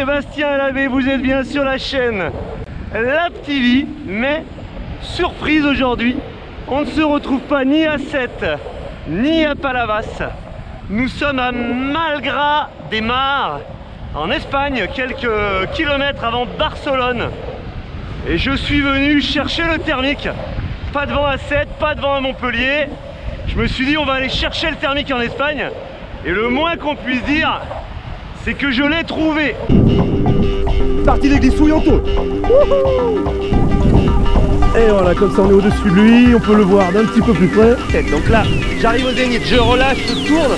Sébastien Labbé, vous êtes bien sur la chaîne Lab TV, mais surprise aujourd'hui, on ne se retrouve pas ni à Sète, ni à Palavas. Nous sommes à Malgrat de Mar, en Espagne, quelques kilomètres avant Barcelone. Et je suis venu chercher le thermique, pas devant à Sète, pas devant à Montpellier. Je me suis dit on va aller chercher le thermique en Espagne, et le moins qu'on puisse dire, c'est que je l'ai trouvé. Parti l'église Fouillanton. Et voilà, comme ça on est au-dessus de lui, on peut le voir d'un petit peu plus près. Donc là, j'arrive au zénith, je relâche, je tourne.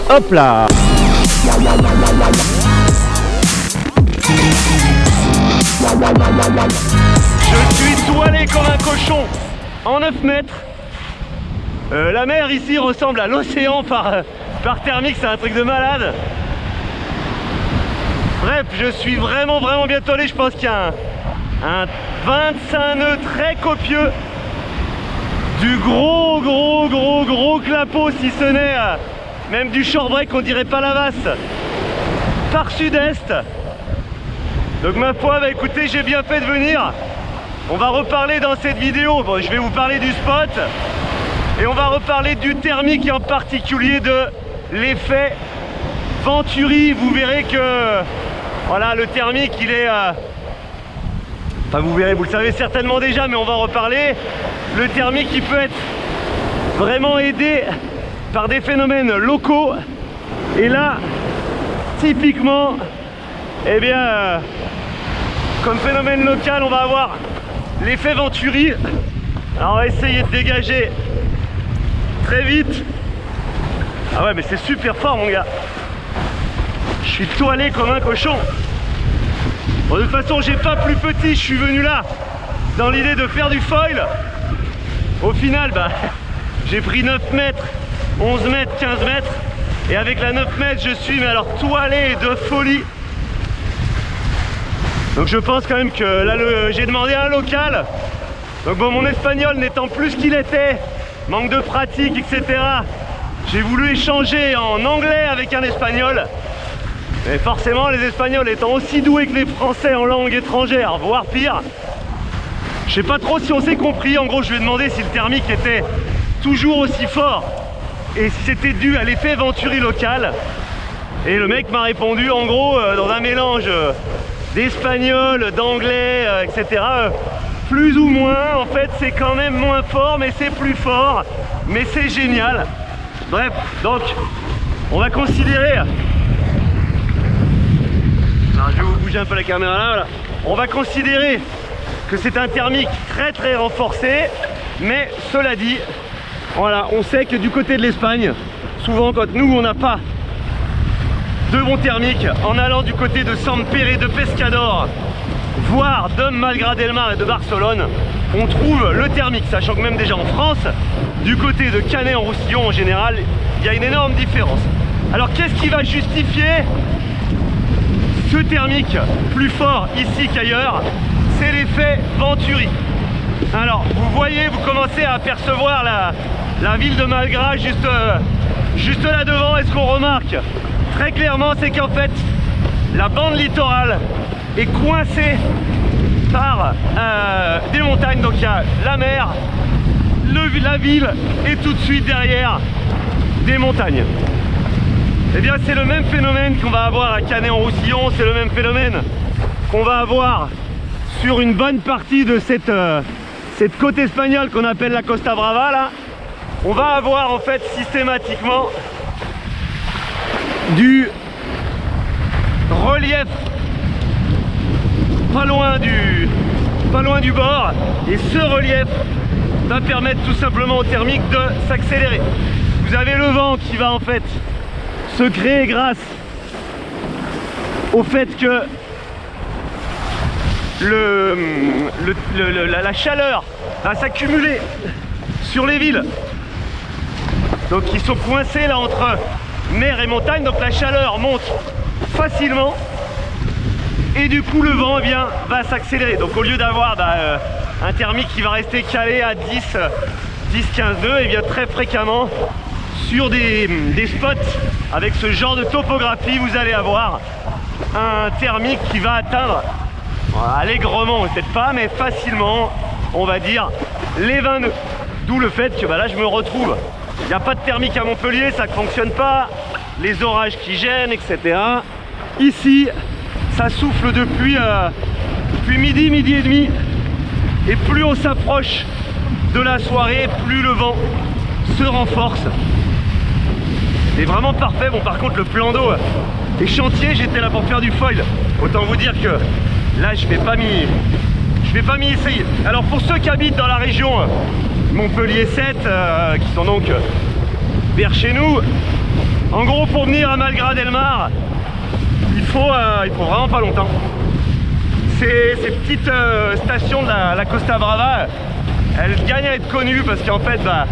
Hop là. Je suis toilé comme un cochon en 9 mètres. La mer ici ressemble à l'océan par thermique, c'est un truc de malade. Bref, je suis vraiment bien toilé. Je pense qu'il y a un 25 nœuds très copieux, du gros clapot, si ce n'est même du short break, on dirait Palavas, par sud-est. Donc ma foi, bah écoutez, j'ai bien fait de venir. On va reparler dans cette vidéo, bon, je vais vous parler du spot et on va reparler du thermique et en particulier de l'effet Venturi. Vous verrez que voilà, le thermique il est enfin vous verrez, vous le savez certainement déjà, mais on va en reparler. Le thermique il peut être vraiment aidé par des phénomènes locaux, et là typiquement, eh bien comme phénomène local, on va avoir l'effet Venturi. Alors on va essayer de dégager très vite. Ah ouais, mais c'est super fort mon gars. Je suis toilé comme un cochon. Bon, de toute façon, j'ai pas plus petit, je suis venu là dans l'idée de faire du foil. Au final, bah, j'ai pris 9 mètres, 11 mètres, 15 mètres. Et avec la 9 mètres, je suis mais alors toilé de folie. Donc je pense quand même que là, j'ai demandé à un local. Donc bon, mon espagnol n'étant plus qu'il était, manque de pratique, etc. J'ai voulu échanger en anglais avec un espagnol. Et forcément, les espagnols étant aussi doués que les français en langue étrangère, voire pire, je sais pas trop si on s'est compris. En gros, je lui ai demandé si le thermique était toujours aussi fort et si c'était dû à l'effet Venturi local. Et le mec m'a répondu, en gros, dans un mélange d'espagnol, d'anglais, etc. Plus ou moins, en fait, c'est quand même moins fort, mais c'est plus fort, mais c'est génial. Bref, donc, on va considérer... Alors, je vais vous bouger un peu la caméra là, voilà. On va considérer que c'est un thermique très renforcé, mais cela dit, voilà, on sait que du côté de l'Espagne, souvent quand nous on n'a pas de bon thermique, en allant du côté de San Pere de Pescador, voire de Malgrat de Mar et de Barcelone, on trouve le thermique, sachant que même déjà en France, du côté de Canet-en-Roussillon en général, il y a une énorme différence. Alors qu'est-ce qui va justifier ce thermique plus fort ici qu'ailleurs? C'est l'effet Venturi. Alors vous voyez, vous commencez à apercevoir la ville de Malgrat juste là devant. Et ce qu'on remarque très clairement, c'est qu'en fait la bande littorale est coincée par des montagnes. Donc il y a la mer, la ville et tout de suite derrière des montagnes. Eh bien c'est le même phénomène qu'on va avoir à Canet-en-Roussillon, c'est le même phénomène qu'on va avoir sur une bonne partie de cette côte espagnole qu'on appelle la Costa Brava là. On va avoir en fait systématiquement du relief pas loin du bord, et ce relief va permettre tout simplement au thermique de s'accélérer. Vous avez le vent qui va en fait se créer grâce au fait que la chaleur va s'accumuler sur les villes, donc ils sont coincés là entre mer et montagne, donc la chaleur monte facilement et du coup le vent eh bien, va s'accélérer. Donc au lieu d'avoir un thermique qui va rester calé à 10-15 nœuds, et bien très fréquemment sur des spots avec ce genre de topographie, vous allez avoir un thermique qui va atteindre allègrement, peut-être pas, mais facilement, on va dire, les 20 nœuds. D'où le fait que bah, là je me retrouve, il n'y a pas de thermique à Montpellier, ça ne fonctionne pas, les orages qui gênent, etc. Ici, ça souffle depuis midi, midi et demi, et plus on s'approche de la soirée, plus le vent se renforce. C'est vraiment parfait. Bon, par contre, le plan d'eau est chantier, j'étais là pour faire du foil. Autant vous dire que là, je vais pas m'y essayer. Alors, pour ceux qui habitent dans la région Montpellier 7, qui sont donc vers chez nous, en gros, pour venir à Malgras-Delmar, il faut vraiment pas longtemps. Ces petites stations de la Costa Brava, elles gagnent à être connues parce qu'en fait, bah,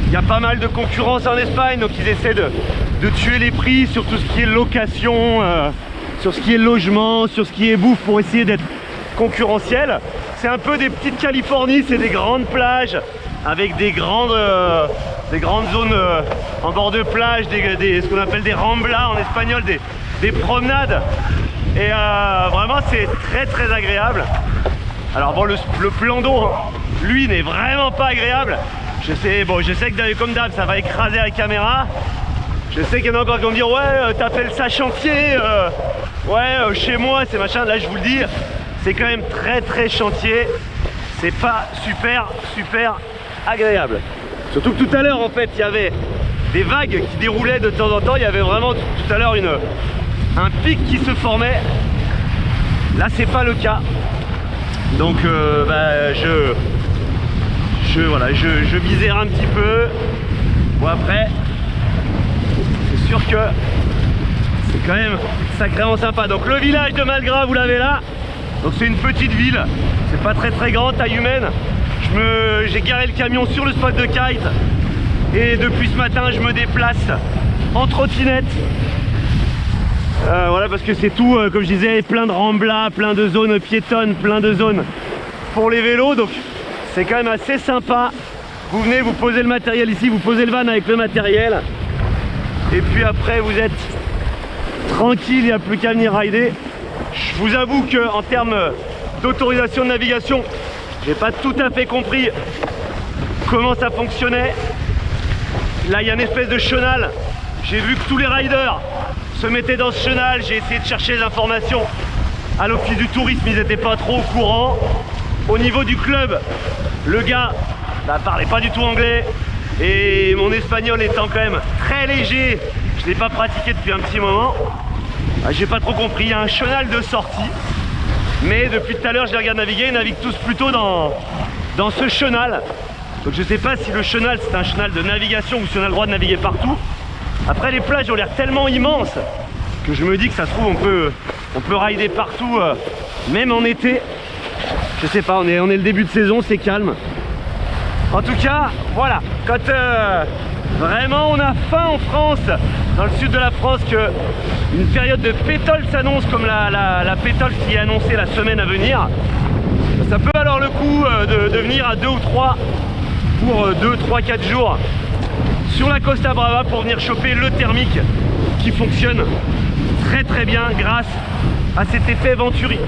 il y a pas mal de concurrence en Espagne, donc ils essaient de tuer les prix sur tout ce qui est location, sur ce qui est logement, sur ce qui est bouffe pour essayer d'être concurrentiel. C'est un peu des petites Californies, c'est des grandes plages avec des grandes zones en bord de plage, ce qu'on appelle des ramblas en espagnol, des promenades. Et vraiment c'est très très agréable. Alors bon, le plan d'eau, lui, n'est vraiment pas agréable. Je sais que comme d'hab, ça va écraser la caméra. Je sais qu'il y en a encore qui vont me dire ouais, t'appelles ça chantier, ouais, chez moi c'est machin. Là je vous le dis, c'est quand même très très chantier. C'est pas super agréable. Surtout que tout à l'heure en fait il y avait des vagues qui déroulaient de temps en temps. Il y avait vraiment tout à l'heure un pic qui se formait. Là c'est pas le cas. Donc bah, je misère un petit peu. Bon après, c'est sûr que c'est quand même sacrément sympa. Donc le village de Malgras, vous l'avez là. Donc c'est une petite ville, c'est pas très grand, taille humaine. J'ai garé le camion sur le spot de kite. Et depuis ce matin, je me déplace en trottinette. Voilà, parce que c'est tout, comme je disais, plein de ramblas, plein de zones piétonnes, plein de zones pour les vélos. Donc c'est quand même assez sympa. Vous venez, vous posez le matériel ici, vous posez le van avec le matériel. Et puis après, vous êtes tranquille, il n'y a plus qu'à venir rider. Je vous avoue qu'en termes d'autorisation de navigation, j'ai pas tout à fait compris comment ça fonctionnait. Là, il y a une espèce de chenal. J'ai vu que tous les riders se mettaient dans ce chenal. J'ai essayé de chercher des informations à l'office du tourisme, ils n'étaient pas trop au courant. Au niveau du club, le gars ne parlait pas du tout anglais. Et mon espagnol étant quand même très léger, je ne l'ai pas pratiqué depuis un petit moment. J'ai pas trop compris, il y a un chenal de sortie. Mais depuis tout à l'heure, je les regarde naviguer, ils naviguent tous plutôt dans ce chenal. Donc je sais pas si le chenal c'est un chenal de navigation ou si on a le droit de naviguer partout. Après les plages ont l'air tellement immenses que je me dis que ça se trouve on peut rider partout, même en été. Je sais pas, on est le début de saison, c'est calme. En tout cas, voilà, quand vraiment on a faim en France, dans le sud de la France, que une période de pétole s'annonce comme la pétole qui est annoncée la semaine à venir, ça peut valoir le coup de venir à 2 ou 3 pour 2, 3, 4 jours sur la Costa Brava pour venir choper le thermique qui fonctionne très bien grâce à cet effet Venturi.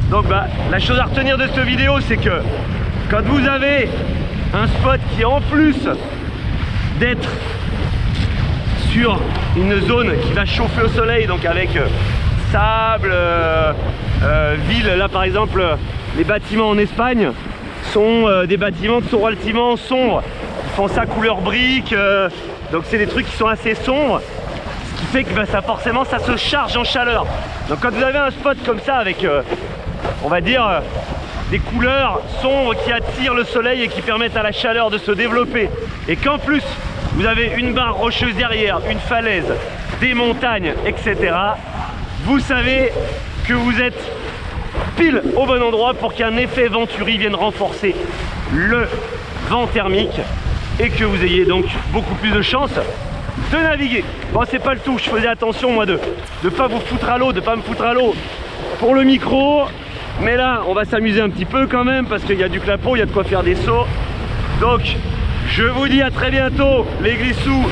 Donc bah, la chose à retenir de cette vidéo, c'est que quand vous avez un spot qui en plus d'être sur une zone qui va chauffer au soleil, donc avec sable, ville, là par exemple les bâtiments en Espagne sont des bâtiments qui sont relativement sombres, ils font ça couleur brique, donc c'est des trucs qui sont assez sombres, ce qui fait que bah, forcément ça se charge en chaleur. Donc quand vous avez un spot comme ça avec on va dire des couleurs sombres qui attirent le soleil et qui permettent à la chaleur de se développer, et qu'en plus vous avez une barre rocheuse derrière, une falaise, des montagnes, etc., vous savez que vous êtes pile au bon endroit pour qu'un effet Venturi vienne renforcer le vent thermique et que vous ayez donc beaucoup plus de chances de naviguer. Bon, c'est pas le tout, je faisais attention moi de pas vous foutre à l'eau, de pas me foutre à l'eau pour le micro, mais là on va s'amuser un petit peu quand même parce qu'il y a du clapot, il y a de quoi faire des sauts. Donc je vous dis à très bientôt les glissous.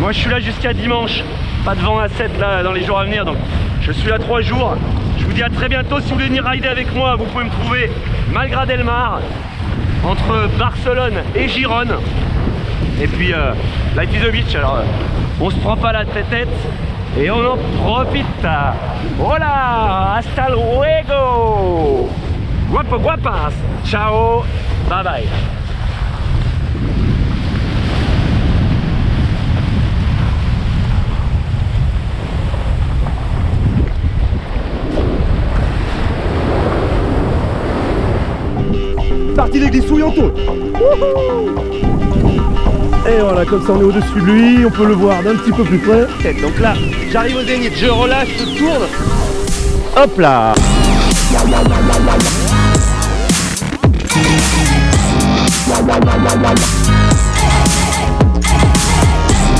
Moi je suis là jusqu'à dimanche, pas de vent à 7 là dans les jours à venir, donc je Je suis à 3 jours. Je vous dis à très bientôt. Si vous voulez venir rider avec moi, vous pouvez me trouver Malgrat del Mar, entre Barcelone et Gérone. Et puis Life is a Beach, alors on se prend pas la tête et on en profite. Hola, hasta luego. Guapo guapas. Ciao, bye bye. Partie des glissouillantos. Et voilà, comme ça on est au-dessus de lui, on peut le voir d'un petit peu plus près. Donc là, j'arrive au zénith, je relâche, je tourne. Hop là.